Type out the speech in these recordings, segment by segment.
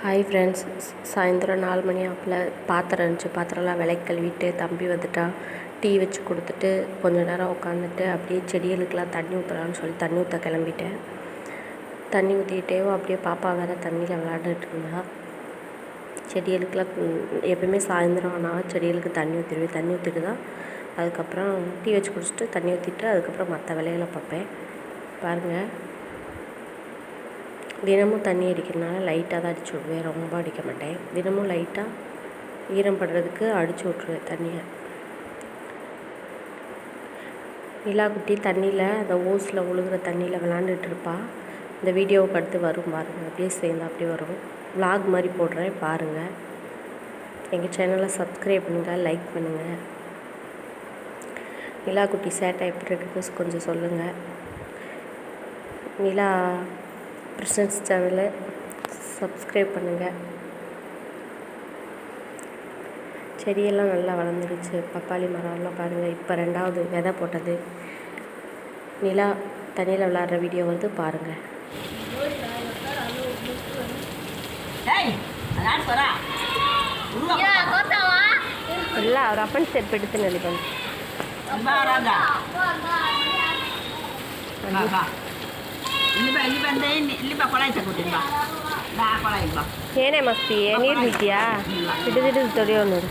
Hi friends, சாயந்தரம் 4 மணி ஆப்பில் பாத்திரம் இருந்துச்சு. பாத்திரம்லாம் விளக்கி கழுவிட்டு தம்பி வந்துட்டான். டீ வச்சு கொடுத்துட்டு கொஞ்சம் நேரம் உட்காந்துட்டு அப்படியே செடிகளுக்கெல்லாம் தண்ணி ஊற்றலான்னு சொல்லி தண்ணி ஊற்ற கிளம்பிட்டேன். தண்ணி ஊற்றிக்கிட்டேவும் அப்படியே பாப்பா வேறு தண்ணியில் விளாண்டுட்டு இருந்தா. செடிகளுக்கெல்லாம் எப்பயுமே சாயந்தரம் ஆனால் செடிகளுக்கு தண்ணி ஊற்றிடுவேன். தண்ணி ஊற்றிட்டு தான் அதுக்கப்புறம் டீ வச்சு குடிச்சிட்டு தண்ணி ஊற்றிட்டு அதுக்கப்புறம் மற்ற வேலைகளை பார்ப்பேன். பாருங்கள், தினமும் தண்ணி அடிக்கிறதுனால லைட்டாக தான் அடிச்சு விடுவேன், ரொம்ப அடிக்க மாட்டேன். தினமும் லைட்டாக ஈரம் படுறதுக்கு அடிச்சு விட்ருவேன் தண்ணியை. நிலாக்குட்டி தண்ணியில் அந்த ஓஸில் உழுகுற தண்ணியில் விளாண்டுட்டு இருப்பாள். இந்த வீடியோவுக்கு அடுத்து வரும் பாருங்கள், அப்படியே சேர்ந்து அப்படியே வரும். விலாக் மாதிரி போடுறேன் பாருங்கள். எங்கள் சேனலை சப்ஸ்கிரைப் பண்ணுங்கள், லைக் பண்ணுங்கள். நிலாக்குட்டி சேட்டை எப்படி இருக்குது கொஞ்சம் சொல்லுங்கள். நிலா பிரிசன்ஸ் சேனலை சப்ஸ்கிரைப் பண்ணுங்கள். செடியெல்லாம் நல்லா வளர்ந்துருச்சு. பப்பாளி மரம்லாம் பாருங்கள், இப்போ 2வது விதை போட்டது. நிலா தண்ணியில் விளாட்ற வீடியோ வந்து பாருங்கள். இல்லை, அவர் அப்பன் ஸ்டெப் எடுத்து நினைப்பேன். ಏನೇ ಮಸ್ತಿ ನೀರು ಬಿಟ್ಟಿಯಾ? ಹಿಡಿದಿಡಿದು ತೊಳೆಯೋ ನೋಡು.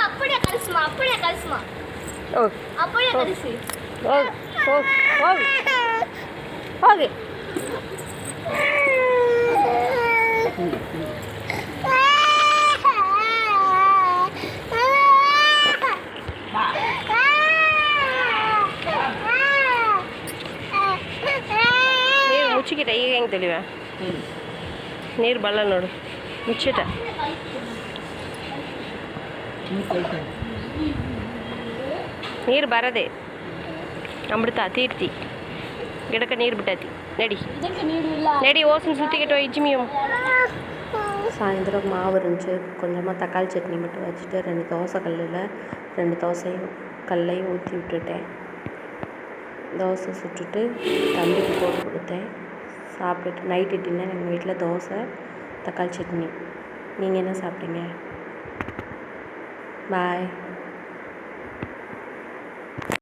அப்படியே கரிசுமா அப்படியே கரிசி ಹೋಗಿ ನೀರು ಮುಚ್ಚಿಕಿಟ ಈಗ ಹೆಂಗೆ ತಿಳಿವ ನೀರು ಬಲ್ಲ ನೋಡು ಮುಚ್ಚಿಟ ನೀರು ಬರದೆ ಅಮೃತ ತೀರ್ತಿ ಗಿಡಕ್ಕೆ ನೀರು ಬಿಟ್ಟತಿ. ನಡಿ நடி ஓசன் சுற்றிக்கிட்டோம் இஜ்மியும். சாயந்தரம் மாவு இருந்துச்சு. கொஞ்சமாக தக்காளி சட்னி மட்டும் வச்சுட்டு 2 தோசை கல்லில் 2 தோசையும் கல்லையும் ஊற்றி விட்டுட்டேன். தோசை சுட்டுட்டு தம்பிக்கு போட்டு கொடுத்தேன். சாப்பிட்டுட்டு நைட்டு டின்னர் எங்கள் வீட்டில் தோசை தக்காளி சட்னி. நீங்கள் என்ன சாப்பிட்டீங்க? பாய்.